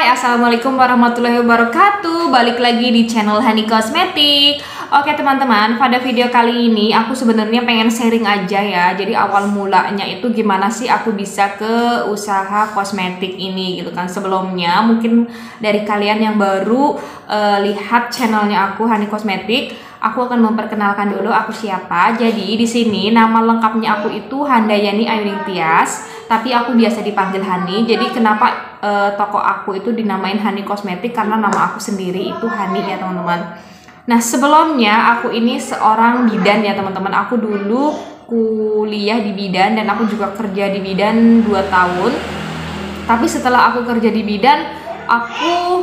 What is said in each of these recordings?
Hai, assalamualaikum warahmatullahi wabarakatuh. Balik lagi di channel Hani Kosmetik. Oke teman-teman, pada video kali ini aku sebenarnya pengen sharing aja ya. Jadi awal mulanya itu gimana sih aku bisa ke usaha kosmetik ini gitu kan. Sebelumnya mungkin dari kalian yang baru lihat channelnya aku Hani Kosmetik, aku akan memperkenalkan dulu aku siapa. Jadi di sini nama lengkapnya aku itu Handayani Ayuning Tias, tapi aku biasa dipanggil Hani. Jadi kenapa toko aku itu dinamain Hani Kosmetik, karena nama aku sendiri itu Hani ya teman-teman. Nah sebelumnya aku ini seorang bidan ya teman-teman. Aku dulu kuliah di bidan dan aku juga kerja di bidan 2 tahun. Tapi setelah aku kerja di bidan, aku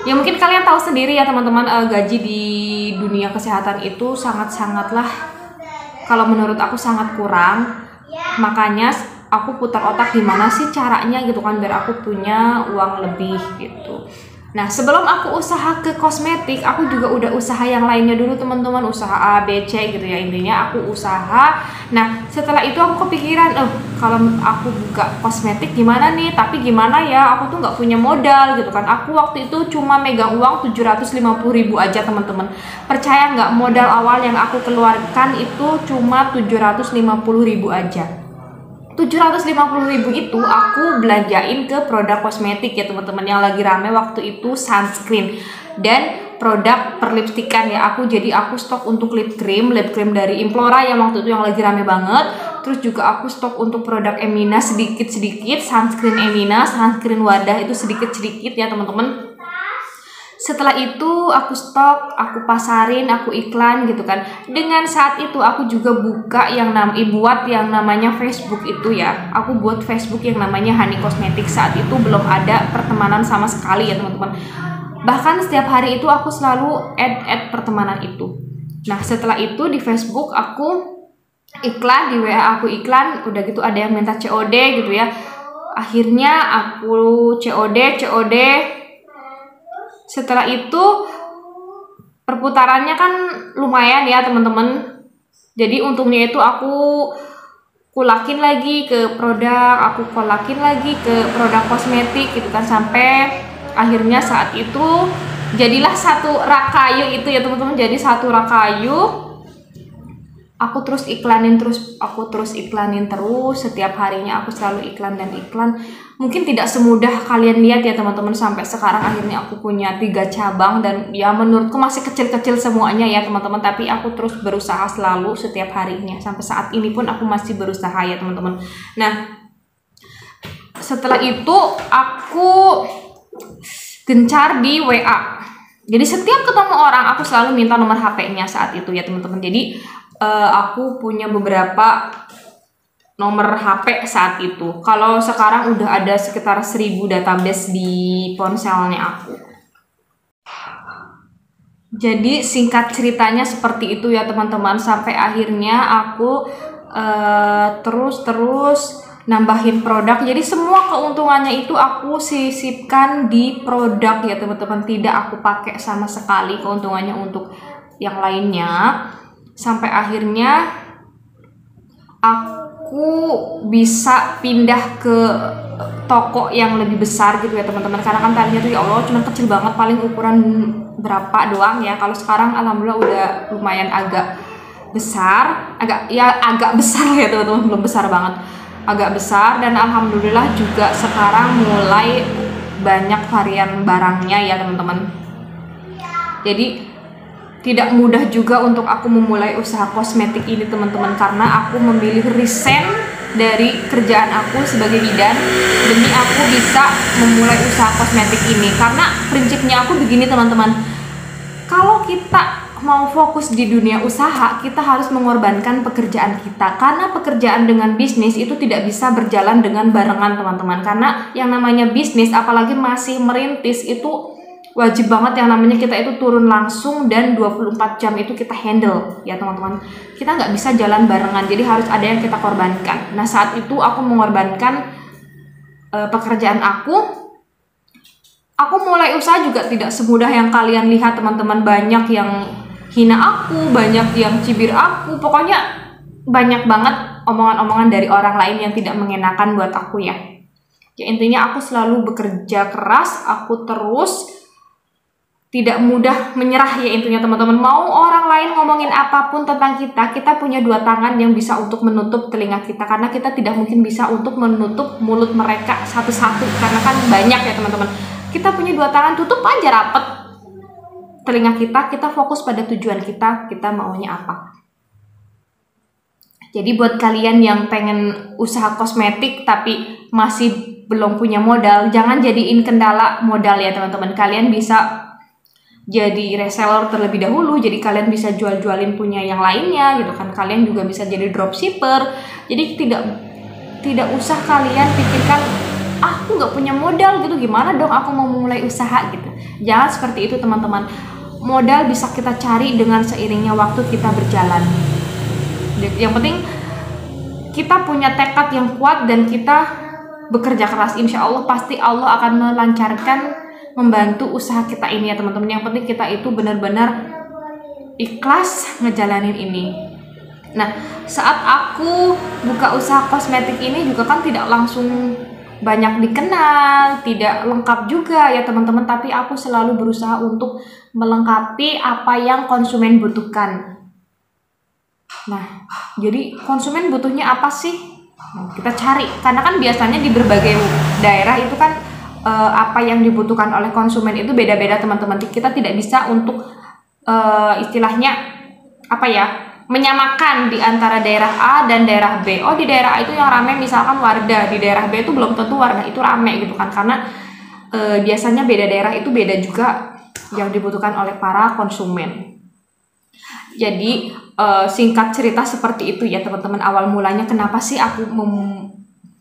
ya mungkin kalian tahu sendiri ya teman-teman, gaji di dunia kesehatan itu sangat-sangatlah, kalau menurut aku sangat kurang. Makanya aku putar otak gimana sih caranya gitu kan biar aku punya uang lebih gitu. Nah sebelum aku usaha ke kosmetik, aku juga udah usaha yang lainnya dulu teman-teman, usaha A, B, C gitu ya, intinya aku usaha. Nah setelah itu aku kepikiran, kalau aku buka kosmetik gimana nih, tapi gimana ya, aku tuh nggak punya modal gitu kan. Aku waktu itu cuma megang uang 750.000 aja teman-teman. Percaya nggak, modal awal yang aku keluarkan itu cuma 750.000 aja. 750.000 itu aku belanjain ke produk kosmetik ya teman-teman. Yang lagi rame waktu itu sunscreen dan produk perlipstikan ya. Aku stok untuk lip cream dari Implora yang waktu itu yang lagi rame banget. Terus juga aku stok untuk produk Emina sedikit-sedikit, sunscreen Emina, sunscreen Wadah itu sedikit-sedikit ya teman-teman. Setelah itu aku stok, aku pasarin, aku iklan gitu kan. Dengan saat itu aku juga buat yang namanya Facebook itu ya. Aku buat Facebook yang namanya Hani Kosmetik. Saat itu belum ada pertemanan sama sekali ya teman-teman. Bahkan setiap hari itu aku selalu add pertemanan itu. Nah setelah itu di Facebook aku iklan, di WA aku iklan, udah gitu ada yang minta COD gitu ya. Akhirnya aku COD. Setelah itu perputarannya kan lumayan ya teman-teman. Jadi untungnya itu aku kolakin lagi ke produk, aku kolakin lagi ke produk kosmetik gitu kan, sampai akhirnya saat itu jadilah satu rak kayu itu ya teman-teman. Jadi satu rak kayu aku terus iklanin terus setiap harinya aku selalu iklan dan iklan. Mungkin tidak semudah kalian lihat ya teman-teman, sampai sekarang akhirnya aku punya 3 cabang dan ya menurutku masih kecil-kecil semuanya ya teman-teman, tapi aku terus berusaha selalu setiap harinya. Sampai saat ini pun aku masih berusaha ya teman-teman. Nah setelah itu aku gencar di WA. Jadi setiap ketemu orang aku selalu minta nomor HP-nya saat itu ya teman-teman. Jadi aku punya beberapa nomor HP saat itu. Kalau sekarang udah ada sekitar 1000 database di ponselnya aku. Jadi singkat ceritanya seperti itu ya teman-teman. Sampai akhirnya aku terus nambahin produk. Jadi semua keuntungannya itu aku sisipkan di produk ya teman-teman. Tidak aku pakai sama sekali keuntungannya untuk yang lainnya. Sampai akhirnya aku bisa pindah ke toko yang lebih besar gitu ya teman-teman. Karena kan tadinya tuh ya Allah cuma kecil banget, paling ukuran berapa doang ya. Kalau sekarang alhamdulillah udah lumayan agak besar, agak besar ya teman-teman, belum besar banget, agak besar. Dan alhamdulillah juga sekarang mulai banyak varian barangnya ya teman-teman. Jadi tidak mudah juga untuk aku memulai usaha kosmetik ini teman-teman, karena aku memilih resign dari kerjaan aku sebagai bidan demi aku bisa memulai usaha kosmetik ini. Karena prinsipnya aku begini teman-teman, kalau kita mau fokus di dunia usaha, kita harus mengorbankan pekerjaan kita. Karena pekerjaan dengan bisnis itu tidak bisa berjalan dengan barengan teman-teman. Karena yang namanya bisnis, apalagi masih merintis, itu wajib banget yang namanya kita itu turun langsung dan 24 jam itu kita handle ya teman-teman. Kita nggak bisa jalan barengan, jadi harus ada yang kita korbankan. Nah saat itu aku mengorbankan pekerjaan aku mulai usaha juga tidak semudah yang kalian lihat teman-teman. Banyak yang hina aku, banyak yang cibir aku, pokoknya banyak banget omongan-omongan dari orang lain yang tidak mengenakan buat aku ya. Ya intinya aku selalu bekerja keras, aku terus tidak mudah menyerah ya intinya teman-teman. Mau orang lain ngomongin apapun tentang kita, kita punya dua tangan yang bisa untuk menutup telinga kita, karena kita tidak mungkin bisa untuk menutup mulut mereka satu-satu, karena kan banyak ya teman-teman. Kita punya dua tangan, tutup aja rapet telinga kita fokus pada tujuan kita maunya apa. Jadi buat kalian yang pengen usaha kosmetik tapi masih belum punya modal, jangan jadiin kendala modal ya teman-teman. Kalian bisa jadi reseller terlebih dahulu, jadi kalian bisa jual-jualin punya yang lainnya gitu kan. Kalian juga bisa jadi dropshipper. Jadi tidak usah kalian pikirkan aku nggak punya modal gitu, gimana dong aku mau mulai usaha gitu. Jangan seperti itu teman-teman. Modal bisa kita cari dengan seiringnya waktu kita berjalan. Yang penting kita punya tekad yang kuat dan kita bekerja keras. Insya Allah pasti Allah akan melancarkan, membantu usaha kita ini ya teman-teman. Yang penting kita itu benar-benar ikhlas ngejalanin ini. Nah, saat aku buka usaha kosmetik ini juga kan tidak langsung banyak dikenal, tidak lengkap juga ya teman-teman, tapi aku selalu berusaha untuk melengkapi apa yang konsumen butuhkan. Nah, jadi konsumen butuhnya apa sih? Nah, kita cari, karena kan biasanya di berbagai daerah itu kan apa yang dibutuhkan oleh konsumen itu beda-beda teman-teman. Kita tidak bisa untuk istilahnya apa ya, menyamakan di antara daerah A dan daerah B. Oh di daerah A itu yang ramai misalkan Wardah, di daerah B itu belum tentu Wardah itu ramai gitu kan, karena biasanya beda daerah itu beda juga yang dibutuhkan oleh para konsumen. Jadi singkat cerita seperti itu ya teman-teman, awal mulanya kenapa sih aku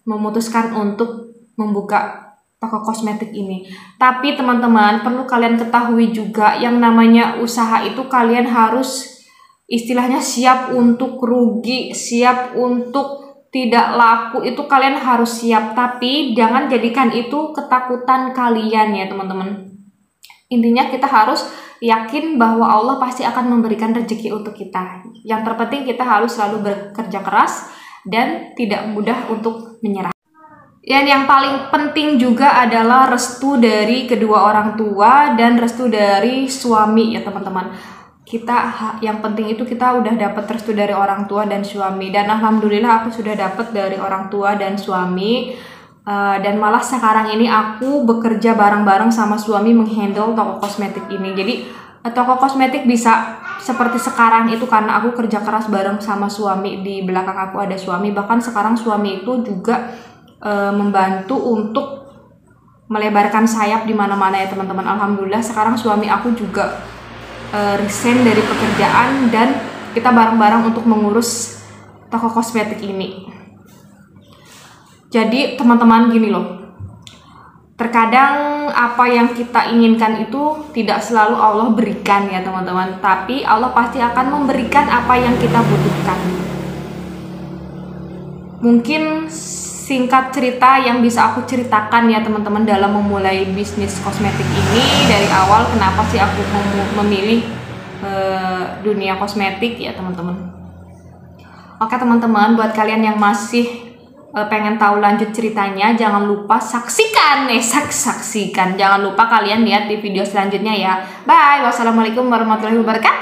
memutuskan untuk membuka toko kosmetik ini. Tapi teman-teman perlu kalian ketahui juga, yang namanya usaha itu kalian harus istilahnya siap untuk rugi, siap untuk tidak laku, itu kalian harus siap. Tapi jangan jadikan itu ketakutan kalian ya teman-teman. Intinya kita harus yakin bahwa Allah pasti akan memberikan rezeki untuk kita. Yang terpenting kita harus selalu bekerja keras dan tidak mudah untuk menyerah. Dan yang paling penting juga adalah restu dari kedua orang tua dan restu dari suami ya teman-teman. Yang penting itu kita udah dapat restu dari orang tua dan suami, dan alhamdulillah aku sudah dapat dari orang tua dan suami. Dan malah sekarang ini aku bekerja bareng-bareng sama suami menghandle toko kosmetik ini. Jadi toko kosmetik bisa seperti sekarang itu karena aku kerja keras bareng sama suami. Di belakang aku ada suami, bahkan sekarang suami itu juga membantu untuk melebarkan sayap di mana-mana ya teman-teman. Alhamdulillah sekarang suami aku juga resign dari pekerjaan dan kita bareng-bareng untuk mengurus toko kosmetik ini. Jadi teman-teman gini loh, terkadang apa yang kita inginkan itu tidak selalu Allah berikan ya teman-teman, tapi Allah pasti akan memberikan apa yang kita butuhkan. Mungkin singkat cerita yang bisa aku ceritakan ya teman-teman dalam memulai bisnis kosmetik ini dari awal, kenapa sih aku memilih dunia kosmetik ya teman-teman. Oke teman-teman, buat kalian yang masih pengen tahu lanjut ceritanya, jangan lupa saksikan, jangan lupa kalian lihat di video selanjutnya ya. Bye, wassalamualaikum warahmatullahi wabarakatuh.